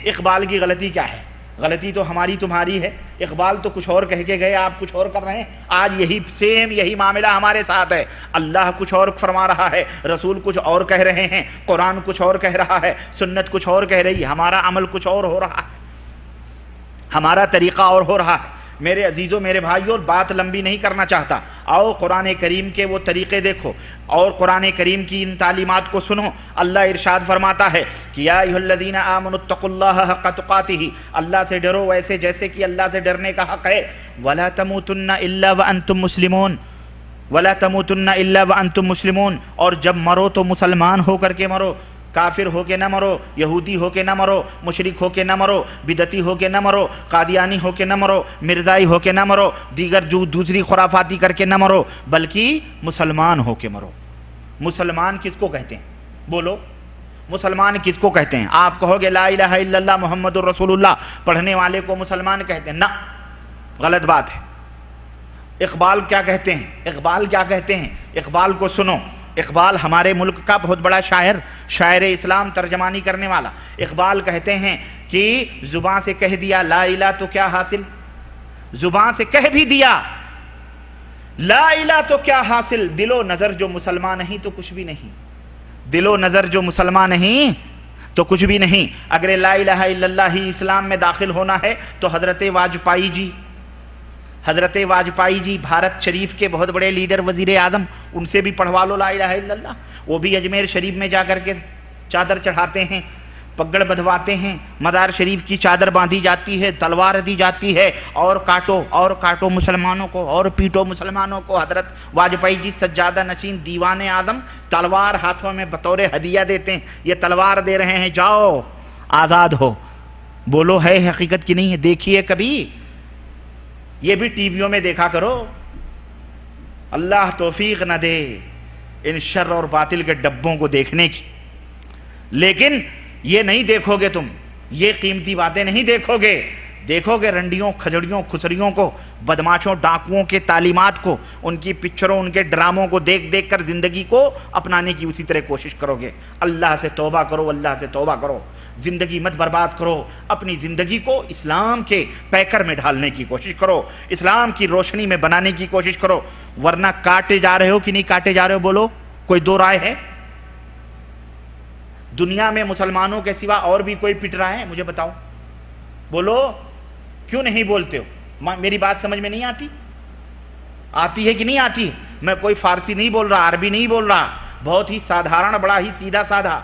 اقبال کی غلطی کیا ہے؟ غلطی تو ہماری تمہاری ہے. اقبال تو کچھ اور کہہ کے گئے، آپ کچھ اور کر رہے ہیں. آج یہی معاملہ ہمارے ساتھ ہے. اللہ کچھ اور فرما رہا ہے، رسول کچھ اور کہہ رہے ہیں، قرآن کچھ اور کہہ رہا ہے، سنت کچھ اور کہہ رہی ہے، ہمارا عمل کچھ اور ہو رہا ہے، ہمارا طریقہ اور ہو رہا ہے. میرے عزیزوں، میرے بھائیوں، بات لمبی نہیں کرنا چاہتا. آؤ قرآن کریم کے وہ طریقے دیکھو اور قرآن کریم کی ان تعلیمات کو سنو. اللہ ارشاد فرماتا ہے کہ یا ایھا الذین آمنوا اتقوا اللہ حق تقاتہ، اللہ سے ڈرو ویسے جیسے کہ اللہ سے ڈرنے کا حق ہے. ولا تموتن الا وانتم مسلمون، ولا تموتن الا وانتم مسلمون، اور جب مرو تو مسلمان ہو کر کے مرو. کافر ہو کے نہ مرو، یہودی ہو کے نہ مرو، مشرک ہو کے نہ مرو، بدعتی ہو کے نہ مرو، قادیانی ہو کے نہ مرو، مرزائی ہو کے نہ مرو، دیگر جو دوسری خرافاتی کر کے نہ مرو، بلکہ مسلمان ہو کے مرو. مسلمان کس کو کہتے ہیں؟ بولو، مسلمان کس کو کہتے ہیں؟ آپ کہو گے لا الہ الا اللہ محمد الرسول اللہ پڑھنے والے کو مسلمان کہتے ہیں. نہ، غلط بات ہے. اقبال کیا کہتے ہیں؟ اقبال کیا کہتے ہیں؟ اقبال کو سنو. اقبال ہمارے ملک کا بہت بڑا شاعر اسلام، ترجمانی کرنے والا. اقبال کہتے ہیں کہ زباں سے کہہ دیا لا الہ تو کیا حاصل، زباں سے کہہ بھی دیا لا الہ تو کیا حاصل، دل و نظر جو مسلمان نہیں تو کچھ بھی نہیں، دل و نظر جو مسلمان نہیں تو کچھ بھی نہیں. اگر لا الہ الا اللہ ہی اسلام میں داخل ہونا ہے تو حضرت واجپائی جی بھارت شریف کے بہت بڑے لیڈر، وزیر اعظم، ان سے بھی پڑھوا لو لا الہ الا اللہ. وہ بھی اجمیر شریف میں جا کر کے چادر چڑھاتے ہیں، پگڑ بدھواتے ہیں، مزار شریف کی چادر باندھی جاتی ہے، تلوار دی جاتی ہے، اور کاٹو مسلمانوں کو اور پیٹو مسلمانوں کو. حضرت واجپائی جی سجادہ نشین دیوان اعظم تلوار ہاتھوں میں بطور ہدیہ دیتے ہیں. یہ تلوار دے رہے ہیں، جاؤ آزاد ہو. بولو ہے حقیقت کی نہیں ہے؟ دیکھیے کبھی، یہ بھی ٹی ویوں میں دیکھا کرو. اللہ توفیق نہ دے ان شر اور باطل کے ڈبوں کو دیکھنے کی، لیکن یہ نہیں دیکھو گے تم، یہ قیمتی باتیں نہیں دیکھو گے. دیکھو گے رنڈیوں، کھجڑیوں، کھسریوں کو، بدماشوں، ڈاکوؤں کے تعلیمات کو، ان کی پکچروں، ان کے ڈراموں کو دیکھ دیکھ کر زندگی کو اپنانے کی اسی طرح کوشش کرو گے. اللہ سے توبہ کرو، اللہ سے توبہ کرو. زندگی مت برباد کرو، اپنی زندگی کو اسلام کے پیکر میں ڈھالنے کی کوشش کرو، اسلام کی روشنی میں بنانے کی کوشش کرو. ورنہ کاٹے جا رہے ہو کہ نہیں کاٹے جا رہے ہو؟ بولو، کوئی دو رائے ہے؟ دنیا میں مسلمانوں کے سوا اور بھی کوئی پٹ رہا ہے؟ مجھے بتاؤ. بولو، کیوں نہیں بولتے ہو؟ میری بات سمجھ میں نہیں آتی؟ آتی ہے کہ نہیں آتی؟ میں کوئی فارسی نہیں بول رہا، عربی نہیں بول رہا، بہت ہی سادھارن، بڑا ہی سیدھا سادھا،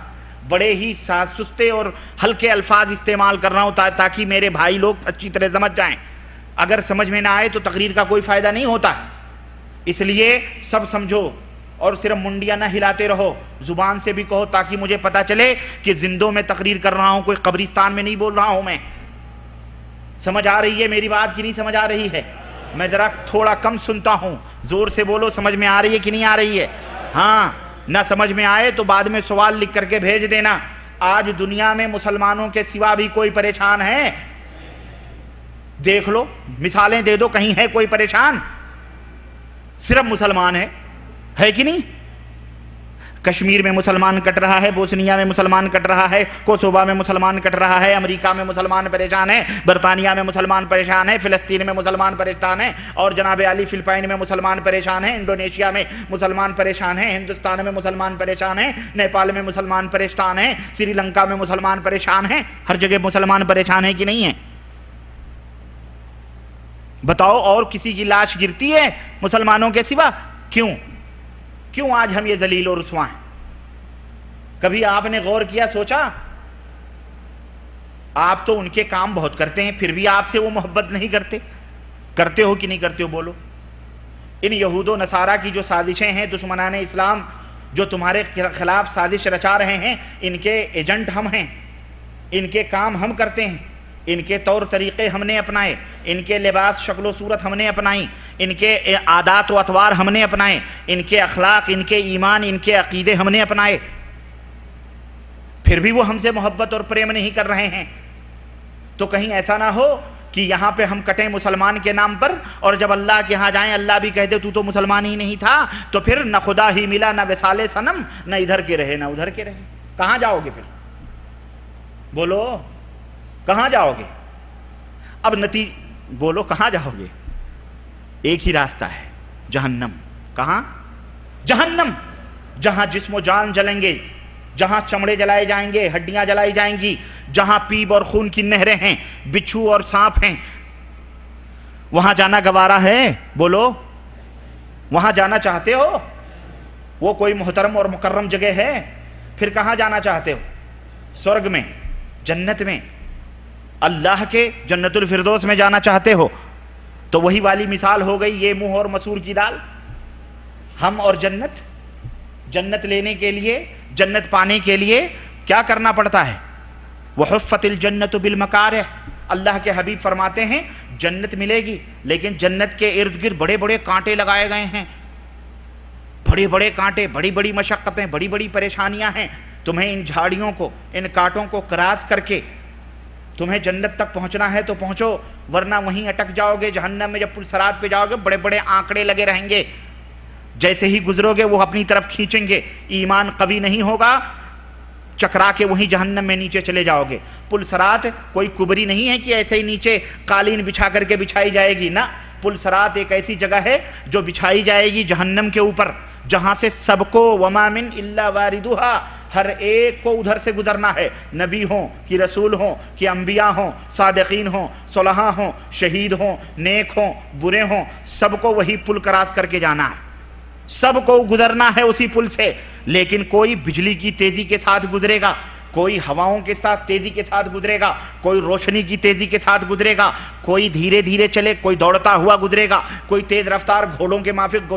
بڑے ہی سستے اور ہلکے الفاظ استعمال کر رہا ہوں تاکہ میرے بھائی لوگ اچھی طرح سمجھ جائیں. اگر سمجھ میں نہ آئے تو تقریر کا کوئی فائدہ نہیں ہوتا. اس لیے سب سمجھو اور صرف منڈیاں نہ ہلاتے رہو، زبان سے بھی کہو تاکہ مجھے پتا چلے کہ زندوں میں تقریر کر رہا ہوں، کوئی قبرستان میں نہیں بول رہا ہوں. میں سمجھ آ رہی ہے میری بات کی نہیں سمجھ آ رہی ہے؟ میں ذرا تھوڑا کم سنتا ہوں، زور سے بولو، سمجھ میں آ رہی ہے کہ نہیں آ رہی ہے؟ ہاں، نہ سمجھ میں آئے تو بعد میں سوال لکھ کر کے بھیج دینا. آج دنیا میں مسلمانوں کے سوا بھی کوئی پریشان ہے؟ دیکھ لو، مثالیں دے دو، کہیں ہے کوئی پریشان؟ صرف مسلمان ہے کہ نہیں؟ کشمیر میں مسلمان کٹ رہا ہے، بوسنیا میں مسلمان کٹ رہا ہے، کوسوبا میں مسلمان کٹ رہا ہے، امریکہ میں مسلمان پریشان ہے، برطانیہ میں مسلمان پریشان ہے، فلسطین میں مسلمان پریشان ہے، اور جناب علی فلپائن میں مسلمان پریشان ہیں، انڈونیشیا میں مسلمان پریشان ہیں، ہندوستان میں مسلمان پریشان ہیں، نیپال میں مسلمان پریشان ہیں، سری لنکا میں مسلمان پریشان ہیں. ہر جگہ مسلمان پریشان ہیں کہ نہیں ہیں؟ بتاؤ، اور کسی کی لاش گرتی ہے مسلمانوں کے سوا؟ کیوں آج ہم یہ ذلیل و رسوا ہیں؟ کبھی آپ نے غور کیا، سوچا؟ آپ تو ان کے کام بہت کرتے ہیں، پھر بھی آپ سے وہ محبت نہیں کرتے. کرتے ہو کہ نہیں کرتے ہو؟ بولو. ان یہود و نصارہ کی جو سازشیں ہیں، دشمنان اسلام جو تمہارے خلاف سازش رچا رہے ہیں، ان کے ایجنٹ ہم ہیں، ان کے کام ہم کرتے ہیں، ان کے طور طریقے ہم نے اپنائے، ان کے لباس، شکل و صورت ہم نے اپنائی، ان کے عادات و اطوار ہم نے اپنائے، ان کے اخلاق، ان کے ایمان، ان کے عقیدے ہم نے اپنائے. پھر بھی وہ ہم سے محبت اور پریم نہیں کر رہے ہیں. تو کہیں ایسا نہ ہو کہ یہاں پہ ہم کٹیں مسلمان کے نام پر، اور جب اللہ کے ہاں جائیں اللہ بھی کہہ دے تو مسلمان ہی نہیں تھا، تو پھر نہ خدا ہی ملا، نہ وصال صنم، نہ ادھر کے رہے نہ ادھر کے رہے. کہاں جاؤ گے پھر؟ بولو. کہاں جاؤ گے؟ اب بولو کہاں جاؤ گے؟ ایک ہی راستہ ہے، جہنم۔ کہاں؟ جہنم، جہاں جسم و جان جلیں گے، جہاں چمڑے جلائے جائیں گے، ہڈیاں جلائی جائیں گی، جہاں پیپ اور خون کی نہریں ہیں، بچھو اور سانپ ہیں۔ وہاں جانا گوارا ہے؟ بولو، وہاں جانا چاہتے ہو؟ وہ کوئی محترم اور مکرم جگہ ہے؟ پھر کہاں جانا چاہتے ہو؟ سورگ میں، جنت میں، اللہ کے جنت الفردوس میں جانا چاہتے ہو؟ تو وہی والی مثال ہو گئی، یہ منہ اور مسور کی دال۔ ہم اور جنت، جنت لینے کے لیے، جنت پانے کے لیے کیا کرنا پڑتا ہے؟ وحفت الجنت بالمکارہ، اللہ کے حبیب فرماتے ہیں جنت ملے گی، لیکن جنت کے ارد گرد بڑے بڑے کانٹے لگائے گئے ہیں، بڑے بڑے کانٹے، بڑی بڑی مشقتیں، بڑی بڑی پریشانیاں ہیں۔ تمہیں ان جھاڑیوں کو، ان کانٹوں کو کراس کر کے تمہیں جنت تک پہنچنا ہے تو پہنچو، ورنہ وہیں اٹک جاؤ گے۔ جہنم میں جب پل صراط پہ جاؤ گے، بڑے بڑے آنکڑے لگے رہیں گے، جیسے ہی گزرو گے وہ اپنی طرف کھینچیں گے، ایمان قوی نہیں ہوگا، چکرا کے وہیں جہنم میں نیچے چلے جاؤ گے۔ پل صراط کوئی کبری نہیں ہے کہ ایسے ہی نیچے قالین بچھا کر کے بچھائی جائے گی، نہ، پل صراط ایک ایسی جگہ ہے جو بچھائی جائے گی جہنم کے اوپر، جہاں سے سب کو وما من الا واردھا، ہر ایک کو ادھر سے گزرنا ہے، نبی ہوں کہ رسول ہوں کہ انبیاء ہوں، صادقین ہوں، صلحاء ہوں، شہید ہوں، نیک ہوں، برے ہوں، سب کو وہی پل کراس کر کے جانا ہے، سب کو گزرنا ہے اسی پل سے۔ لیکن کوئی بجلی کی تیزی کے ساتھ گزرے گا، کوئی ہواؤں کے ساتھ تیزی کے ساتھ گزرے گا، کوئی روشنی کی تیزی کے ساتھ گزرے گا، کوئی دھیرے دھیرے چلے، کوئی دوڑتا ہوا گزرے گا، کوئی تیز رفتار گھوڑوں کے مافک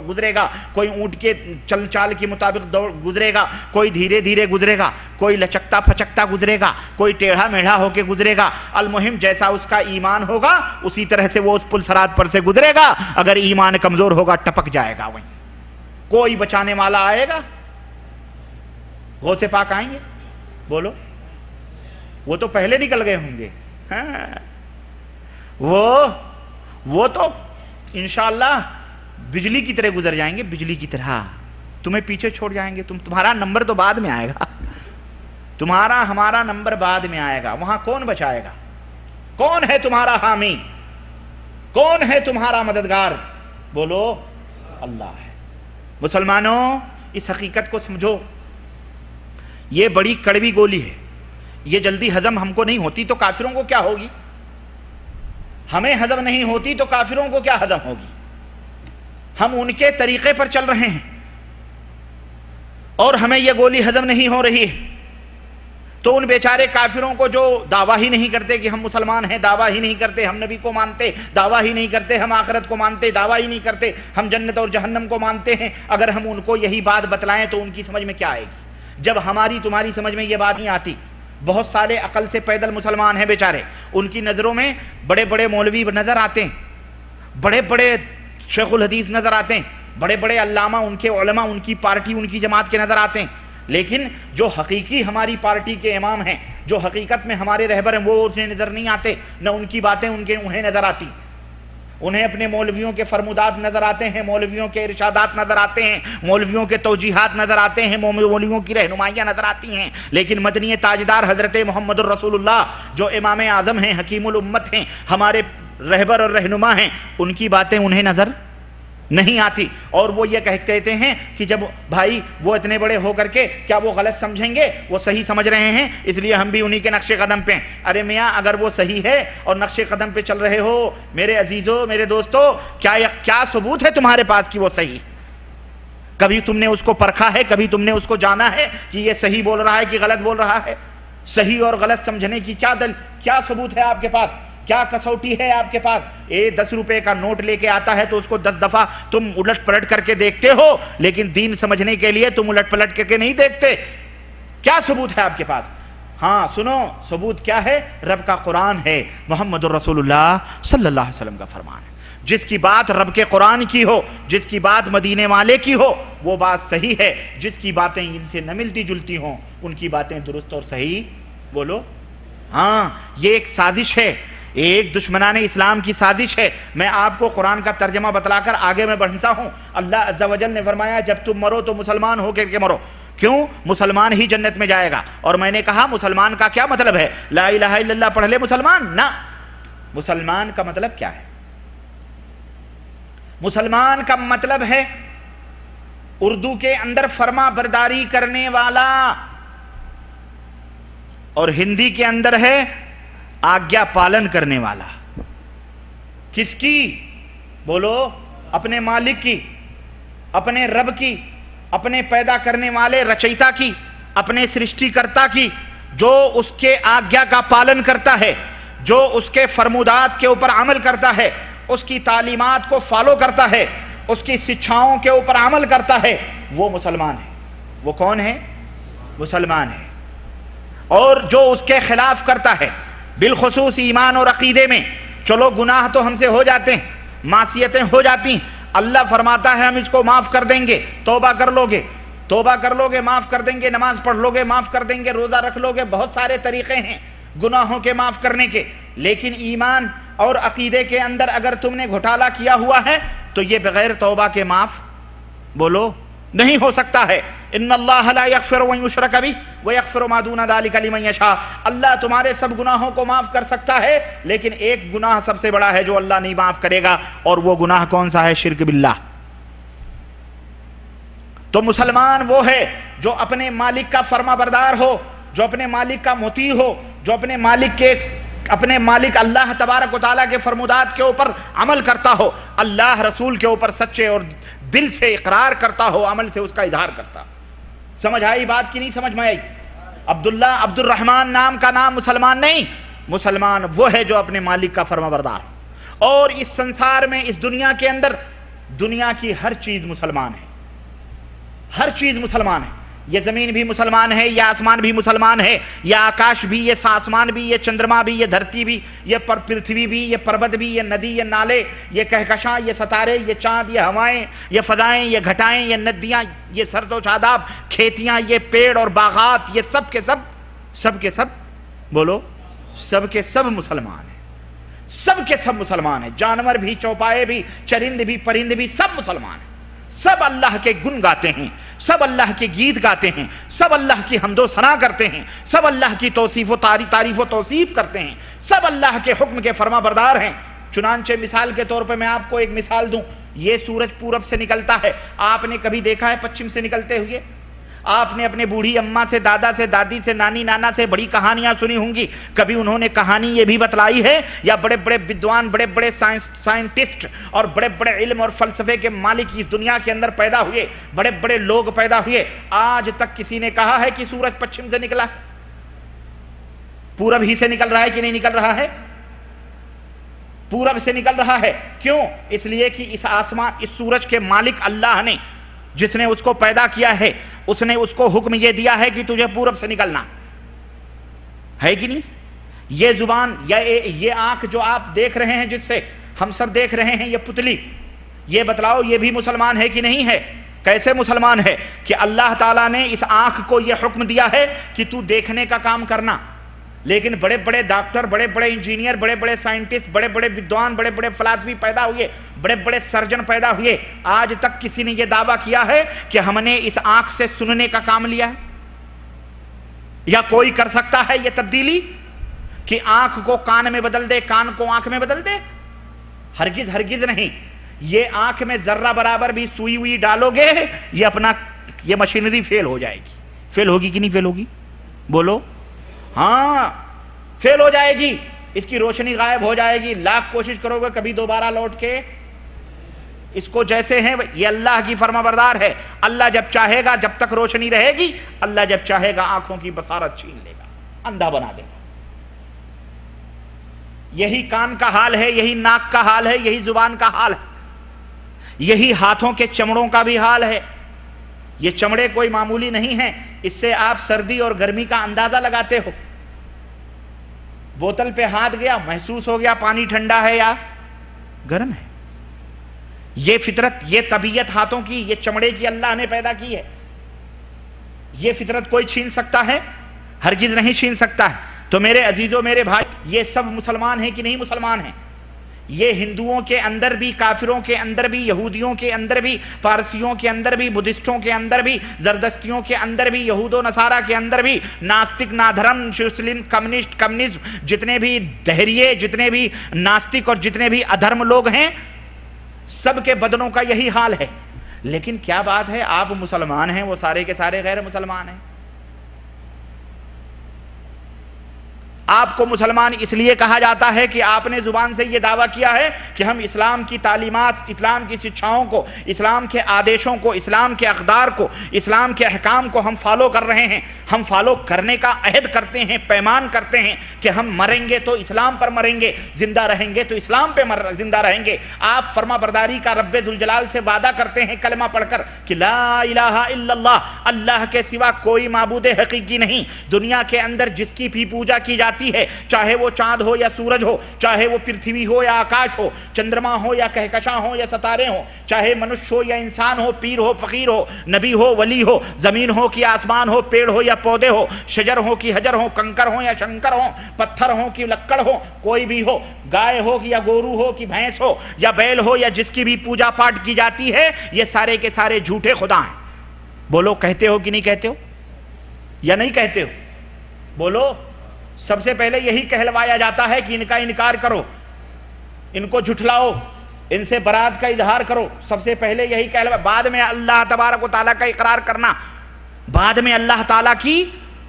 گزرے گا، کوئی اونٹ کے چل چال کے مطابق گزرے گا، کوئی دھیرے دھیرے گزرے گا، کوئی لچکتا پھچکتا گزرے گا، کوئی ٹیڑھا میڑھا ہو کے گزرے گا۔ المہم جیسا اس کا ایمان ہوگا اسی طرح سے وہ اس پل صراط پر سے گزرے گا۔ اگر ایمان کمزور ہوگا ٹپک جائے گا وہیں۔ کوئی بچانے والا آئے گا؟ غوث پاک آئیں گے؟ بولو، وہ تو پہلے نکل گئے ہوں گے۔ وہ تو انشاءاللہ بجلی کی طرح گزر جائیں گے، بجلی کی طرح تمہیں پیچھے چھوڑ جائیں گے۔ تمہارا نمبر تو بعد میں آئے گا، تمہارا ہمارا نمبر بعد میں آئے گا۔ وہاں کون بچائے گا؟ کون ہے تمہارا حامی؟ کون ہے تمہارا مددگار؟ بولو، اللہ ہے۔ مسلمانوں، اس حقیقت کو سمجھو، یہ بڑی کڑوی گولی ہے، یہ جلدی ہضم ہم کو نہیں ہوتی تو کافروں کو کیا ہوگی؟ ہمیں ہضم نہیں ہوتی تو کافروں کو کیا ہضم ہوگی؟ ہم ان کے طریقے پر چل رہے ہیں اور ہمیں یہ گولی ہضم نہیں ہو رہی ہے، تو ان بیچارے کافروں کو جو دعویٰ ہی نہیں کرتے کہ ہم مسلمان ہیں، دعویٰ ہی نہیں کرتے ہم نبی کو مانتے، دعویٰ ہی نہیں کرتے ہم آخرت کو مانتے، دعویٰ ہی نہیں کرتے ہم جنت اور جہنم کو مانتے ہیں، اگر ہم ان کو یہی بات بتلائیں تو ان کی سمجھ میں کیا آئے گی؟ جب ہماری تمہاری سمجھ میں یہ بات نہیں آتی۔ بہت سارے عقل سے پیدل مسلمان ہیں بیچارے، ان کی نظروں میں بڑے بڑے مولوی نظر آتے ہیں، بڑے بڑے شیخ الحدیث نظر آتے ہیں، بڑے بڑے علامہ، ان کے علماء، ان کی پارٹی، ان کی جماعت کے نظر آتے ہیں، لیکن جو حقیقی ہماری پارٹی کے امام ہیں، جو حقیقت میں ہمارے رہبر ہیں، وہ انہیں نظر نہیں آتے، نہ ان کی باتیں انہیں نظر آتی۔ انہیں اپنے مولویوں کے فرمودات نظر آتے ہیں، مولویوں کے ارشادات نظر آتے ہیں، مولویوں کے توجیحات نظر آتے ہیں، مولویوں کی رہنمائیاں نظر آتی ہیں، لیکن مدنی تاجدار حضرت محمد الرسول اللہ جو امام اعظم ہیں، حکیم الامت ہیں، ہمارے رہبر اور رہنما ہیں، ان کی باتیں انہیں نظر نہیں آتی، اور وہ یہ کہتے ہیں کہ جب بھائی وہ اتنے بڑے ہو کر کے کیا وہ غلط سمجھیں گے؟ وہ صحیح سمجھ رہے ہیں، اس لیے ہم بھی انہی کے نقش قدم پہ ہیں۔ ارے میاں، اگر وہ صحیح ہے اور نقش قدم پہ چل رہے ہو، میرے عزیزو، میرے دوستو، کیا ثبوت ہے تمہارے پاس کہ وہ صحیح؟ کبھی تم نے اس کو پرکھا ہے؟ کبھی تم نے اس کو جانا ہے کہ یہ صحیح بول رہا ہے کہ غلط بول رہا ہے؟ صحیح اور غلط سمجھنے کی کیا ثبوت ہے آپ کے پاس؟ کیا کسوٹی ہے آپ کے پاس؟ 10 روپے کا نوٹ لے کے آتا ہے تو اس کو 10 دفعہ تم الٹ پلٹ کر کے دیکھتے ہو، لیکن دین سمجھنے کے لیے تم الٹ پلٹ کر کے نہیں دیکھتے۔ کیا ثبوت ہے آپ کے پاس؟ ہاں سنو، ثبوت کیا ہے؟ رب کا قرآن ہے، محمد الرسول اللہ صلی اللہ علیہ وسلم کا فرمان ہے۔ جس کی بات رب کے قرآن کی ہو، جس کی بات مدینے والے کی ہو، وہ بات صحیح ہے۔ جس کی باتیں ان سے نہ ملتی جلتی ہوں، ان کی باتیں درست اور صحیح بولو۔ ہاں، یہ ایک سازش ہے، ایک دشمنان اسلام کی سازش ہے۔ میں آپ کو قرآن کا ترجمہ بتلا کر آگے میں بڑھتا ہوں۔ اللہ عز و جل نے فرمایا جب تم مرو تو مسلمان ہو کر کے مرو، کیوں؟ مسلمان ہی جنت میں جائے گا۔ اور میں نے کہا مسلمان کا کیا مطلب ہے؟ لا الہ الا اللہ پڑھ لے مسلمان؟ نہ، مسلمان کا مطلب کیا ہے؟ مسلمان کا مطلب ہے اردو کے اندر فرما برداری کرنے والا، اور ہندی کے اندر ہے آگیا پالن کرنے والا۔ کس کی؟ بولو، اپنے مالک کی، اپنے رب کی، اپنے پیدا کرنے والے رچیتا کی، اپنے سرشٹی کرتا کی، جو اس کے آگیا کا پالن کرتا ہے، جو اس کے فرمودات کے اوپر عمل کرتا ہے، اس کی تعلیمات کو فالو کرتا ہے، اس کی شکشاؤں کے اوپر عمل کرتا ہے، وہ مسلمان ہے۔ وہ کون ہے؟ مسلمان ہے۔ اور جو اس کے خلاف کرتا ہے، بالخصوص ایمان اور عقیدے میں، چلو گناہ تو ہم سے ہو جاتے ہیں، معصیتیں ہو جاتی ہیں، اللہ فرماتا ہے ہم اس کو معاف کر دیں گے، توبہ کر لو گے معاف کر دیں گے، نماز پڑھ لو گے معاف کر دیں گے، روزہ رکھ لو گے، بہت سارے طریقے ہیں گناہوں کے معاف کرنے کے۔ لیکن ایمان اور عقیدے کے اندر اگر تم نے گھوٹالہ کیا ہوا ہے تو یہ بغیر توبہ کے معاف، بولو، نہیں ہو سکتا ہے۔ ان اللہ لا یغفر ان یشرک بہ ویغفر ما دون ذلک لمن یشاء۔ اللہ تمہارے سب گناہوں کو معاف کر سکتا ہے، لیکن ایک گناہ سب سے بڑا ہے جو اللہ نہیں معاف کرے گا، اور وہ گناہ کون سا ہے؟ شرک باللہ۔ تو مسلمان وہ ہے جو اپنے مالک کا فرما بردار ہو، جو اپنے مالک کا مطیع ہو، جو اپنے مالک اللہ تبارک و تعالیٰ کے فرمودات کے اوپر عمل کرتا ہو، اللہ رسول کے اوپر سچے اور دل سے اقرار کرتا ہو، عمل سے اس کا اظہار کرتا۔ سمجھ آئی بات کی نہیں سمجھ میں آئی؟ عبداللہ عبد الرحمن نام کا نام مسلمان نہیں، مسلمان وہ ہے جو اپنے مالک کا فرما بردار ہو۔ اور اس سنسار میں، اس دنیا کے اندر، دنیا کی ہر چیز مسلمان ہے، ہر چیز مسلمان ہے۔ یہ زمین بھی مسلمان ہے، یہ آسمان بھی مسلمان ہے، یہ آکاش بھی، یہ آسمان بھی، یہ چندرما بھی، یہ دھرتی بھی، یہ پرتھوی بھی، یہ پربت بھی، یہ ندی، یہ نالے، یہ کہکشاں، یہ ستارے، یہ چاند، یہ ہوائیں، یہ فضائیں، یہ گھٹائیں، یہ ندیاں، یہ سرز و شاداب، کھیتیاں، یہ پیڑ اور باغات، یہ سب کے سب بولو، سب کے سب مسلمان ہیں، سب کے سب مسلمان ہیں۔ جانور بھی، چوپائے بھی، چرند بھی، پرند بھی، سب مسلمان ہیں۔ سب اللہ کے گن گاتے ہیں، سب اللہ کے گیت گاتے ہیں، سب اللہ کی حمد و ثنا کرتے ہیں، سب اللہ کی تعریف و توصیف کرتے ہیں، سب اللہ کے حکم کے فرما بردار ہیں۔ چنانچہ مثال کے طور پہ میں آپ کو ایک مثال دوں، یہ سورج پورب سے نکلتا ہے، آپ نے کبھی دیکھا ہے پچھم سے نکلتے ہوئے؟ آپ نے اپنے بوڑھی اماں سے، دادا سے، دادی سے، نانی نانا سے بڑی کہانیاں سنی ہوں گی، کبھی انہوں نے کہانی یہ بھی بتلائی ہے، یا بڑے بڑے بدوان، بڑے بڑے سائنٹسٹ اور بڑے بڑے علم اور فلسفے کے مالک اس دنیا کے اندر پیدا ہوئے، بڑے بڑے لوگ پیدا ہوئے، آج تک کسی نے کہا ہے کہ سورج پچھم سے نکلا ہے؟ پورب ہی سے نکل رہا ہے کہ نہیں نکل رہا ہے؟ پورب سے نکل رہا ہے۔ کیوں؟ اس لیے کہ اس آسمان، اس سورج کے مالک اللہ نے، جس نے اس کو پیدا کیا ہے، اس نے اس کو حکم یہ دیا ہے کہ تجھے پورب سے نکلنا ہے کہ نہیں؟ یہ زبان یا یہ آنکھ جو آپ دیکھ رہے ہیں، جس سے ہم سب دیکھ رہے ہیں، یہ پتلی، یہ بتلاؤ یہ بھی مسلمان ہے کہ نہیں ہے؟ کیسے مسلمان ہے؟ کہ اللہ تعالیٰ نے اس آنکھ کو یہ حکم دیا ہے کہ تو دیکھنے کا کام کرنا، لیکن بڑے بڑے ڈاکٹر، بڑے بڑے انجینئر، بڑے بڑے سائنٹسٹ، بڑے بڑے بدوان، بڑے بڑے فلاسفی پیدا ہوئے، بڑے بڑے سرجن پیدا ہوئے، آج تک کسی نے یہ دعویٰ کیا ہے کہ ہم نے اس آنکھ سے سننے کا کام لیا ہے؟ یا کوئی کر سکتا ہے یہ تبدیلی کہ آنکھ کو کان میں بدل دے، کان کو آنکھ میں بدل دے؟ ہرگز ہرگز نہیں۔ یہ آنکھ میں ذرہ برابر بھی سوئی ہوئی ڈالو گے، یہ مشینری فیل ہو جائے گی۔ فیل ہوگی کہ نہیں فیل ہوگی؟ بولو۔ ہاں، فیل ہو جائے گی، اس کی روشنی غائب ہو جائے گی، لاکھ کوشش کرو گے کبھی دوبارہ لوٹ کے اس کو جیسے ہیں۔ یہ اللہ کی فرما بردار ہے، اللہ جب چاہے گا، جب تک روشنی رہے گی، اللہ جب چاہے گا آنکھوں کی بصارت چھین لے گا، اندھا بنا دے گا۔ یہی کان کا حال ہے، یہی ناک کا حال ہے، یہی زبان کا حال ہے، یہی ہاتھوں کے چمڑوں کا بھی حال ہے۔ یہ چمڑے کوئی معمولی نہیں ہیں، اس سے آپ سردی اور گرمی کا اندازہ لگاتے ہو۔ بوتل پہ ہاتھ گیا، محسوس ہو گیا پانی ٹھنڈا ہے یا گرم ہے۔ یہ فطرت، یہ طبیعت ہاتھوں کی، یہ چمڑے کی اللہ نے پیدا کی ہے۔ یہ فطرت کوئی چھین سکتا ہے؟ ہرگز نہیں چھین سکتا ہے۔ تو میرے عزیزوں، میرے بھائی، یہ سب مسلمان ہیں کہ نہیں مسلمان ہیں؟ یہ ہندوؤں کے اندر بھی، کافروں کے اندر بھی، یہودیوں کے اندر بھی، پارسیوں کے اندر بھی، بدھسٹوں کے اندر بھی، زردشتیوں کے اندر بھی، یہود و نصارہ کے اندر بھی، ناستک، نادھرم، سوشلسٹ، کمیونسٹ، جتنے بھی دہریے، جتنے بھی ناستک اور جتنے بھی ادھرم لوگ ہیں، سب کے بدنوں کا یہی حال ہے۔ لیکن کیا بات ہے، آپ مسلمان ہیں، وہ سارے کے سارے غیر مسلمان ہیں۔ آپ کو مسلمان اس لیے کہا جاتا ہے کہ آپ نے زبان سے یہ دعویٰ کیا ہے کہ ہم اسلام کی تعلیمات، اسلام کی شکشاؤں کو، اسلام کے آدیشوں کو، اسلام کے اقدار کو، اسلام کے احکام کو ہم فالو کر رہے ہیں۔ ہم فالو کرنے کا عہد کرتے ہیں، پیمان کرتے ہیں کہ ہم مریں گے تو اسلام پر مریں گے، زندہ رہیں گے تو اسلام پہ زندہ رہیں گے۔ آپ فرما برداری کا رب ذوالجلال سے وعدہ کرتے ہیں کلمہ پڑھ کر کہ لا الہ الا اللہ، اللہ کے سوا کوئی معبود حقیقی نہیں۔ دنیا کے اندر جس کی بھی پوجا کی جاتی ہے، چاہے وہ چاند ہو یا سورج ہو، چاہے وہ پرتھوی ہو یا آکاش ہو، چندرما ہو یا کہکشاں ہو یا ستارے ہوں، چاہے منش ہو یا انسان ہو، پیر ہو، فقیر ہو، نبی ہو، ولی ہو، زمین ہو کہ آسمان ہو، پیڑ ہو یا پودے ہو، شجر ہو کہ حجر ہو، کنکر ہو یا شنکر ہو، پتھر ہو کہ لکڑ ہو، کوئی بھی ہو، گائے ہو یا گورو ہو کہ بھینس ہو یا بیل ہو، یا جس کی بھی پوجا پاٹ کی جاتی ہے، یہ سارے کے سارے جھوٹے خدا ہیں۔ بولو کہتے ہو کہ نہیں کہتے ہو، یا نہیں کہتے ہو؟ بولو۔ سب سے پہلے یہی کہلوایا جاتا ہے کہ ان کا انکار کرو، ان کو جھٹلاؤ، ان سے برات کا اظہار کرو۔ سب سے پہلے یہی کہلوایا، بعد میں اللہ تبارک و تعالیٰ کا اقرار کرنا، بعد میں اللہ تعالیٰ کی،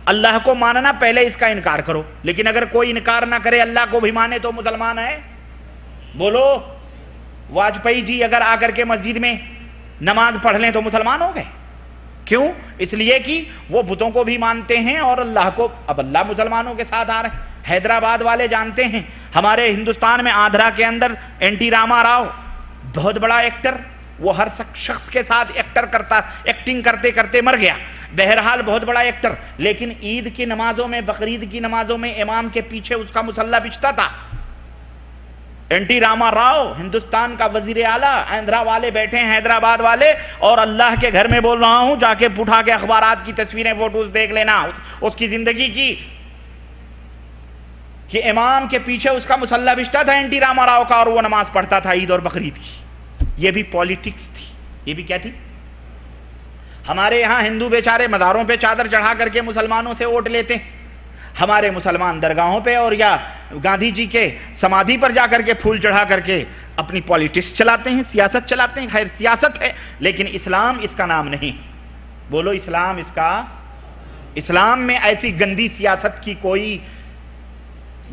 اللہ کو ماننا، پہلے اس کا انکار کرو۔ لیکن اگر کوئی انکار نہ کرے، اللہ کو بھی مانے تو مسلمان ہے؟ بولو۔ واجپئی جی اگر آ کر کے مسجد میں نماز پڑھ لیں تو مسلمان ہو گئے؟ کیوں؟ اس لیے کہ وہ بتوں کو بھی مانتے ہیں اور اللہ کو۔ اب اللہ مسلمانوں کے ساتھ آ رہے ہیں۔ حیدرآباد والے جانتے ہیں، ہمارے ہندوستان میں آندھرا کے اندر این ٹی راما راؤ بہت بڑا ایکٹر، وہ ہر شخص کے ساتھ ایکٹنگ کرتے کرتے مر گیا۔ بہرحال بہت بڑا ایکٹر، لیکن عید کی نمازوں میں، بقرعید کی نمازوں میں امام کے پیچھے اس کا مسلح بچھتا تھا۔ این ٹی راما راؤ ہندوستان کا وزیر اعلیٰ، آندھرا والے بیٹھے ہیں، حیدرآباد والے، اور اللہ کے گھر میں بول رہا ہوں، جا کے اٹھا کے اخبارات کی تصویریں، فوٹوز دیکھ لینا اس کی زندگی کی، کہ امام کے پیچھے اس کا مسلح بچھتا تھا این ٹی راما راؤ کا، اور وہ نماز پڑھتا تھا عید اور بقرعید کی۔ یہ بھی پولیٹکس تھی، یہ بھی کیا تھی؟ ہمارے یہاں ہندو بیچارے مزاروں پہ چادر چڑھا کر کے مسلمانوں سے ووٹ لیتے ہیں، ہمارے مسلمان درگاہوں پہ اور یا گاندھی جی کے سمادھی پر جا کر کے پھول چڑھا کر کے اپنی پولیٹکس چلاتے ہیں، سیاست چلاتے ہیں۔ خیر سیاست ہے، لیکن اسلام اس کا نام نہیں۔ بولو اسلام اس کا، اسلام میں ایسی گندی سیاست کی کوئی،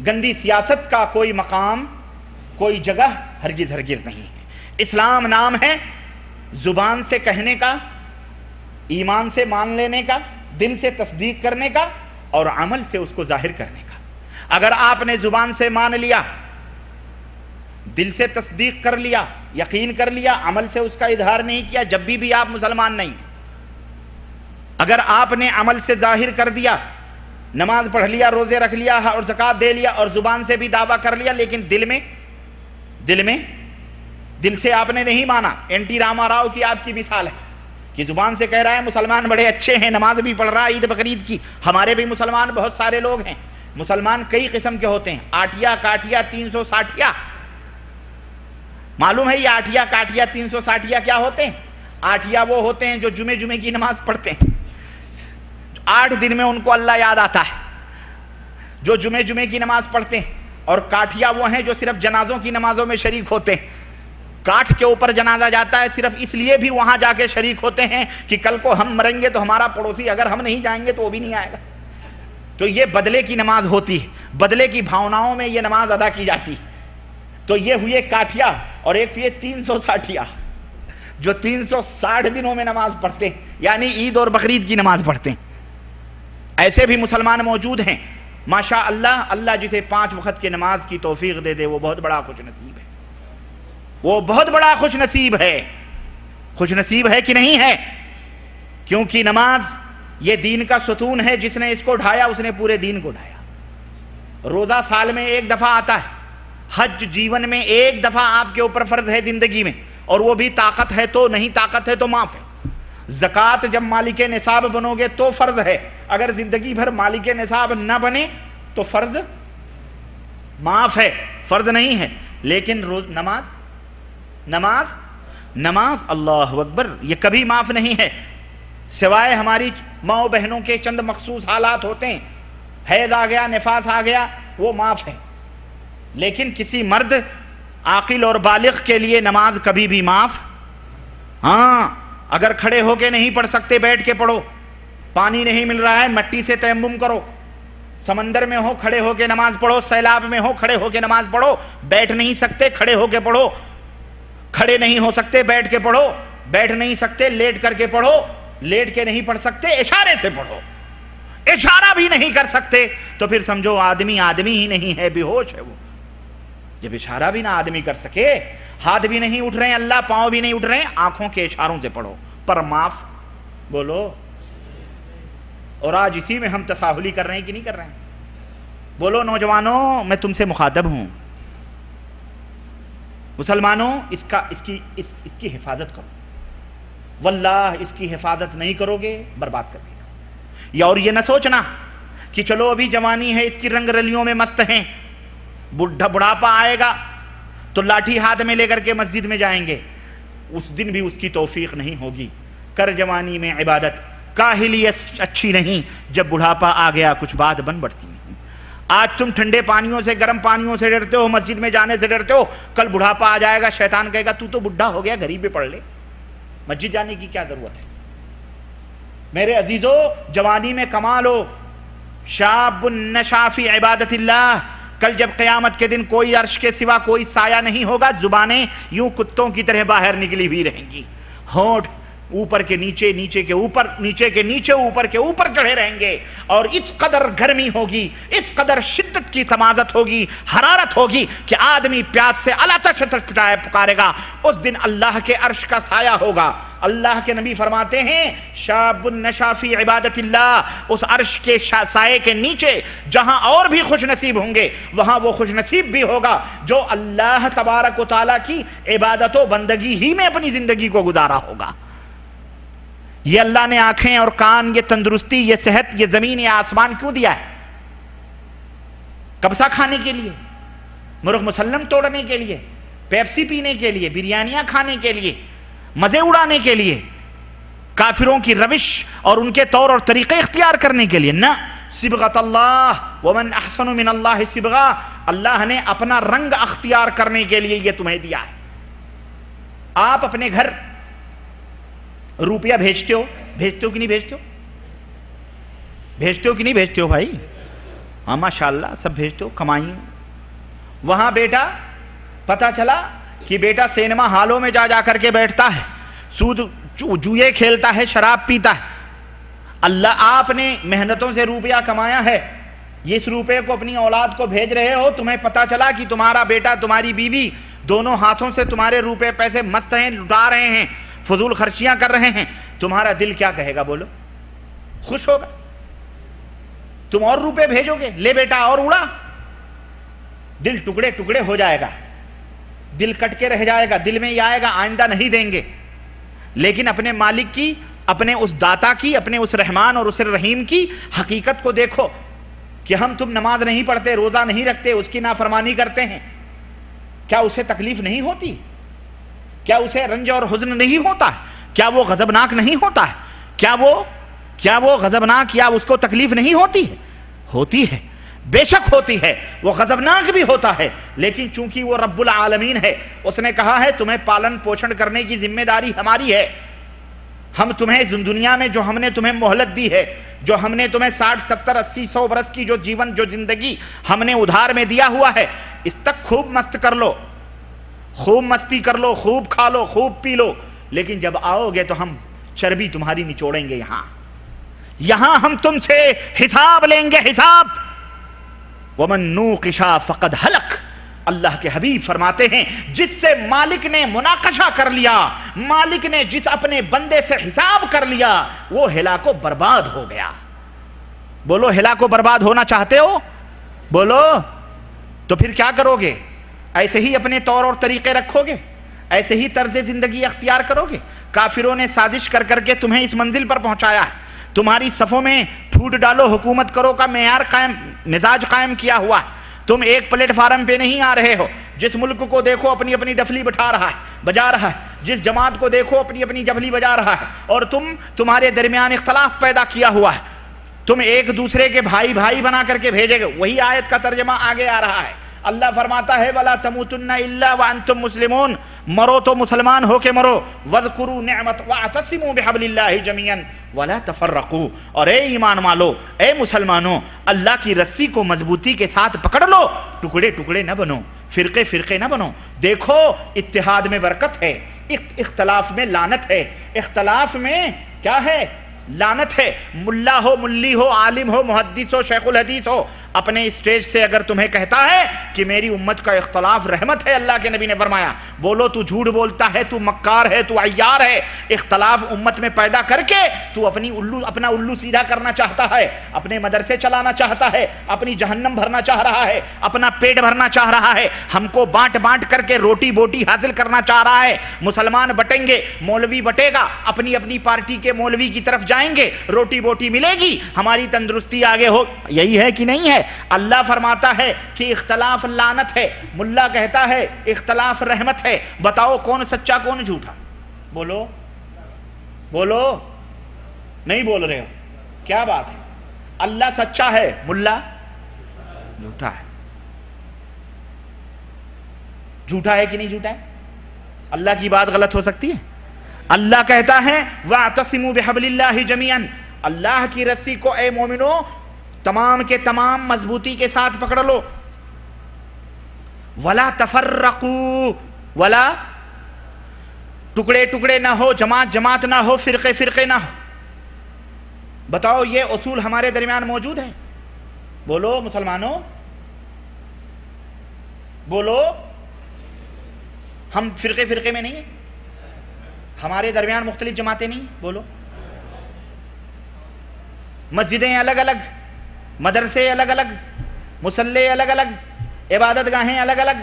گندی سیاست کا کوئی مقام، کوئی جگہ ہرگز ہرگز نہیں ہے۔ اسلام نام ہے زبان سے کہنے کا، ایمان سے مان لینے کا، دل سے تصدیق کرنے کا، اور عمل سے اس کو ظاہر کرنے کا۔ اگر آپ نے زبان سے مان لیا، دل سے تصدیق کر لیا، یقین کر لیا، عمل سے اس کا اظہار نہیں کیا، جب بھی آپ مسلمان نہیں ہیں۔ اگر آپ نے عمل سے ظاہر کر دیا، نماز پڑھ لیا، روزے رکھ لیا اور زکوٰۃ دے لیا، اور زبان سے بھی دعویٰ کر لیا، لیکن دل سے آپ نے نہیں مانا، این ٹی راما راؤ کی آپ کی مثال ہے کہ زبان سے کہہ رہا ہے مسلمان بڑے اچھے ہیں، نماز بھی پڑھ رہا ہے، عید بقرعید کی۔ ہمارے بھی مسلمان بہت سارے لوگ ہیں، مسلمان کئی قسم کے ہوتے ہیں، آٹھیا، کاٹیا، 360۔ معلوم ہے یہ آٹھیا، کاٹیا، 360 کیا ہوتے ہیں؟ آٹھیا وہ ہوتے ہیں جو جمعے کی نماز پڑھتے ہیں، 8 دن میں ان کو اللہ یاد آتا ہے، جو جمعے کی نماز پڑھتے ہیں۔ اور کاٹیا وہ ہیں جو صرف جنازوں کی نمازوں میں شریک ہوتے ہیں، کاٹ کے اوپر جنازہ جاتا ہے صرف اس لیے بھی وہاں جا کے شریک ہوتے ہیں کہ کل کو ہم مریں گے تو ہمارا پڑوسی اگر ہم نہیں جائیں گے تو وہ بھی نہیں آئے گا۔ تو یہ بدلے کی نماز ہوتی ہے، بدلے کی بھاوناؤں میں یہ نماز ادا کی جاتی ہے۔ تو یہ ہوئے کاٹیا، اور ایک ہوئے 360، جو 360 دنوں میں نماز پڑھتے ہیں، یعنی عید اور بقرعید کی نماز پڑھتے ہیں۔ ایسے بھی مسلمان موجود ہیں ماشاء اللہ، اللہ جسے 5 وقت کی نماز کی توفیق دے دے وہ بہت بڑا خوش نصیب ہے، وہ بہت بڑا خوش نصیب ہے۔ خوش نصیب ہے کہ نہیں ہے؟ کیونکہ نماز یہ دین کا ستون ہے، جس نے اس کو ڈھایا اس نے پورے دین کو ڈھایا۔ روزہ سال میں 1 دفعہ آتا ہے، حج جیون میں 1 دفعہ آپ کے اوپر فرض ہے زندگی میں، اور وہ بھی طاقت ہے تو، نہیں طاقت ہے تو معاف ہے۔ زکوٰۃ جب مالک نصاب بنو گے تو فرض ہے، اگر زندگی بھر مالک نصاب نہ بنے تو فرض معاف ہے، فرض نہیں ہے۔ لیکن نماز اللہ اکبر یہ کبھی معاف نہیں ہے، سوائے ہماری ماؤں بہنوں کے چند مخصوص حالات ہوتے ہیں، حیض آ گیا، نفاس آ گیا، وہ معاف ہے، لیکن کسی مرد عاقل اور بالغ کے لیے نماز کبھی بھی معاف۔ ہاں اگر کھڑے ہو کے نہیں پڑھ سکتے بیٹھ کے پڑھو، پانی نہیں مل رہا ہے مٹی سے تیمم کرو، سمندر میں ہو کھڑے ہو کے نماز پڑھو، سیلاب میں ہو کھڑے ہو کے نماز پڑھو، بیٹھ نہیں سکتے کھڑے ہو کے پڑھو، کھڑے نہیں ہو سکتے بیٹھ کے پڑھو، بیٹھ نہیں سکتے لیٹ کر کے پڑھو، لیٹ کے نہیں پڑھ سکتے اشارے سے پڑھو، اشارہ بھی نہیں کر سکتے تو پھر سمجھو آدمی ہی نہیں ہے، بے ہوش ہے وہ۔ جب اشارہ بھی نہ آدمی کر سکے، ہاتھ بھی نہیں اٹھ رہے ہیں اللہ، پاؤں بھی نہیں اٹھ رہے ہیں، آنکھوں کے اشاروں سے پڑھو، پر معاف بولو۔ اور آج اسی میں ہم تساہلی کر رہے ہیں کہ نہیں کر رہے ہیں؟ بولو نوجوانوں، میں تم سے مخاطب ہوں، مسلمانوں اس کی حفاظت کرو، واللہ اس کی حفاظت نہیں کرو گے برباد کر دینا۔ یا اور یہ نہ سوچنا کہ چلو ابھی جوانی ہے، اس کی رنگ رلیوں میں مست ہیں، بڑھاپا آئے گا تو لاٹھی ہاتھ میں لے کر کے مسجد میں جائیں گے، اس دن بھی اس کی توفیق نہیں ہوگی۔ کر جوانی میں عبادت، کاہلیت اچھی نہیں، جب بڑھاپا آ گیا کچھ بات بن بڑھتی نہیں۔ آج تم ٹھنڈے پانیوں سے گرم پانیوں سے ڈرتے ہو، مسجد میں جانے سے ڈرتے ہو، کل بڑھاپا آ جائے گا شیطان کہے گا تو بڈھا ہو گیا، گھر ہی پہ پڑھ لے، مسجد جانے کی کیا ضرورت ہے؟ میرے عزیزو جوانی میں کمال ہو، شاب نشا فی عبادت اللہ، کل جب قیامت کے دن کوئی عرش کے سوا کوئی سایہ نہیں ہوگا، زبانیں یوں کتوں کی طرح باہر نکلی ہوئی رہیں گی، ہونٹ اوپر کے نیچے، نیچے کے اوپر، نیچے کے نیچے، اوپر کے اوپر چڑھے رہیں گے، اور اس قدر گرمی ہوگی، اس قدر شدت کی تمازت ہوگی، حرارت ہوگی کہ آدمی پیاس سے اللہ تشتت پکارے گا۔ اس دن اللہ کے عرش کا سایہ ہوگا۔ اللہ کے نبی فرماتے ہیں شاب نشا فی عبادت اللہ، اس عرش کے سائے کے نیچے جہاں اور بھی خوش نصیب ہوں گے، وہاں وہ خوش نصیب بھی ہوگا جو اللہ تبارک و تعالیٰ کی عبادت و بندگی ہی میں اپنی زندگی کو گزارا ہوگا۔ یہ اللہ نے آنکھیں اور کان، یہ تندرستی، یہ صحت، یہ زمین، یہ آسمان کیوں دیا ہے؟ کبسا کھانے کے لیے، مرغ مسلم توڑنے کے لیے، پیپسی پینے کے لیے، بریانیاں کھانے کے لیے، مزے اڑانے کے لیے، کافروں کی روش اور ان کے طور اور طریقے اختیار کرنے کے لیے نہ، صبغۃ اللہ ومن احسن من اللہ صبغہ، اللہ نے اپنا رنگ اختیار کرنے کے لیے یہ تمہیں دیا ہے۔ آپ اپنے گھر روپیہ بھیجتے ہو کہ نہیں بھیجتے ہو؟ بھیجتے ہو کہ نہیں بھیجتے ہو بھائی؟ ہاں ماشاءاللہ سب بھیجتے ہو، کمائی۔ وہاں بیٹا پتہ چلا کہ بیٹا سینما ہالوں میں جا کر کے بیٹھتا ہے، سود جوئے کھیلتا ہے، شراب پیتا ہے۔ اللہ آپ نے محنتوں سے روپیہ کمایا ہے، اس روپے کو اپنی اولاد کو بھیج رہے ہو، تمہیں پتہ چلا کہ تمہارا بیٹا تمہاری بیوی دونوں ہاتھوں سے تمہارے روپے پیسے مست ہیں، لٹا رہے ہیں، فضول خرچیاں کر رہے ہیں، تمہارا دل کیا کہے گا؟ بولو، خوش ہوگا؟ تم اور روپے بھیجو گے، لے بیٹا اور اڑا، دل ٹکڑے ٹکڑے ہو جائے گا، دل کٹ کے رہ جائے گا، دل میں یہ آئے گا آئندہ نہیں دیں گے۔ لیکن اپنے مالک کی، اپنے اس داتا کی، اپنے اس رحمان اور اس رحیم کی حقیقت کو دیکھو کہ ہم تم نماز نہیں پڑھتے، روزہ نہیں رکھتے، اس کی نافرمانی کرتے ہیں، کیا اسے تکلیف نہیں ہوتی؟ کیا اسے رنج اور حزن نہیں ہوتا ہے؟ کیا وہ غضبناک نہیں ہوتا ہے؟ کیا وہ غضبناک یا اس کو تکلیف نہیں ہوتی ہے؟ ہوتی ہے، بے شک ہوتی ہے، وہ غضبناک بھی ہوتا ہے، لیکن چونکہ وہ رب العالمین ہے، اس نے کہا ہے تمہیں پالن پوشن کرنے کی ذمہ داری ہماری ہے، ہم تمہیں دنیا میں جو ہم نے تمہیں مہلت دی ہے، جو ہم نے تمہیں 60 70 80 100 برس کی جو زندگی ہم نے ادھار میں دیا ہوا ہے، اس تک خوب مست کر لو، خوب مستی کر لو، خوب کھا لو، خوب پی لو، لیکن جب آؤ گے تو ہم چربی تمہاری نچوڑیں گے، یہاں ہم تم سے حساب لیں گے، حساب۔ وَمَن نُوقِشَ فَقَدْ حَلَقَ، اللہ کے حبیب فرماتے ہیں جس سے مالک نے مناقشہ کر لیا، مالک نے جس اپنے بندے سے حساب کر لیا، وہ ہلاک و برباد ہو گیا۔ بولو ہلاک و برباد ہونا چاہتے ہو؟ بولو، تو پھر کیا کرو گے؟ ایسے ہی اپنے طور اور طریقے رکھو گے؟ ایسے ہی طرز زندگی اختیار کرو گے؟ کافروں نے سازش کر کر کے تمہیں اس منزل پر پہنچایا ہے، تمہاری صفوں میں پھوٹ ڈالو حکومت کرو کا معیار قائم، مزاج قائم کیا ہوا ہے، تم ایک پلیٹ فارم پہ نہیں آ رہے ہو، جس ملک کو دیکھو اپنی اپنی ڈفلی بٹھا رہا ہے، بجا رہا ہے، جس جماعت کو دیکھو اپنی اپنی ڈفلی بجا رہا ہے، اور تمہارے درمیان اختلاف پیدا کیا ہوا ہے، تم ایک دوسرے کے بھائی بھائی بنا کر کے بھیجے گے۔ وہی آیت کا ترجمہ آگے آ رہا ہے، اللہ فرماتا ہے وَلَا تَمُوتُنَّ إِلَّا وَأَنْتُمْ مُسْلِمُونَ، مرو تو مسلمان ہو کے مرو، وَاذْكُرُوا نِعْمَتَ وَاعْتَصِمُوا بِحَبْلِ اللَّهِ جَمِيعًا وَلَا تَفَرَّقُوا، اور اے ایمان والو، اے مسلمانوں، اللہ کی رسی کو مضبوطی کے ساتھ پکڑ لو، ٹکڑے ٹکڑے نہ بنو، فرقے فرقے نہ بنو۔ دیکھو اتحاد میں برکت ہے، اختلاف میں لعنت ہے، اختلاف میں کیا ہے؟ لعنت ہے۔ ملا ہو، ملی ہو، عالم ہو، محدث ہو، شیخ الحدیث ہو، اپنے اسٹیج سے اگر تمہیں کہتا ہے کہ میری امت کا اختلاف رحمت ہے، اللہ کے نبی نے فرمایا، بولو تو جھوٹ بولتا ہے، تو مکار ہے، تو عیار ہے۔ اختلاف امت میں پیدا کر کے تو اپنا الو سیدھا کرنا چاہتا ہے، اپنے مدرسے چلانا چاہتا ہے، اپنی جہنم بھرنا چاہ رہا ہے، اپنا پیٹ بھرنا چاہ رہا ہے، ہم کو بانٹ بانٹ کر کے روٹی بوٹی حاصل کرنا چاہ رہا ہے۔ مسلمان بٹیں گے، مولوی بٹے گا، اپنی اپنی پارٹی کے مولوی کی طرف جائیں گے، روٹی بوٹی ملے گی، ہماری تندرستی آگے ہو۔ یہی ہے کہ نہیں ہے؟ اللہ فرماتا ہے کہ اختلاف لعنت ہے، ملا کہتا ہے اختلاف رحمت ہے۔ بتاؤ کون سچا کون جھوٹا؟ بولو بولو، نہیں بول رہے ہو، کیا بات ہے؟ اللہ سچا ہے، ملا جھوٹا ہے۔ جھوٹا ہے کہ نہیں جھوٹا ہے؟ اللہ کی بات غلط ہو سکتی ہے؟ اللہ کہتا ہے وَاعْتَصِمُوا بِحَبْلِ اللَّهِ جَمِيعًا، اللہ کی رسی کو اے مومنو تمام کے تمام مضبوطی کے ساتھ پکڑ لو، وَلَا تَفَرَّقُوا، ولا ٹکڑے ٹکڑے نہ ہو، جماعت جماعت نہ ہو، فرقے فرقے نہ ہو۔ بتاؤ یہ اصول ہمارے درمیان موجود ہے؟ بولو مسلمانوں، بولو، ہم فرقے فرقے میں نہیں ہیں؟ ہمارے درمیان مختلف جماعتیں نہیں؟ بولو، مسجدیں الگ الگ، مدرسے الگ الگ، مصلے الگ الگ، عبادت گاہیں الگ الگ،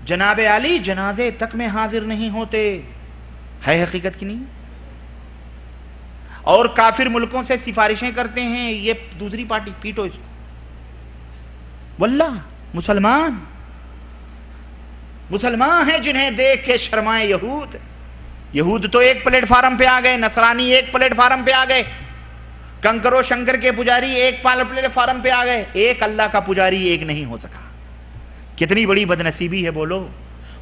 جناب علی جنازے تک میں حاضر نہیں ہوتے، ہے حقیقت کی نہیں؟ اور کافر ملکوں سے سفارشیں کرتے ہیں، یہ دوسری پارٹی، پیٹو اس کو۔ واللہ مسلمان ہیں جنہیں دیکھ کے شرمائے یہود۔ یہود تو ایک پلیٹ فارم پہ آ گئے، نصرانی ایک پلیٹ فارم پہ آ گئے، کنکر و شنکر کے پجاری ایک پلیٹ فارم پہ آ گئے، ایک اللہ کا پجاری ایک نہیں ہو سکا۔ کتنی بڑی بدنصیبی ہے۔ بولو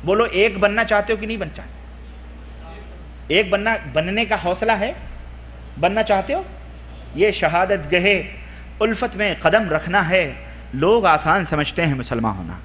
بولو، ایک بننا چاہتے ہو کہ نہیں بن چاہتے؟ ایک بننے کا حوصلہ ہے؟ بننا چاہتے ہو؟ یہ شہادت گہے الفت میں قدم رکھنا ہے۔ لوگ آسان سمجھتے ہیں مسلمان ہونا،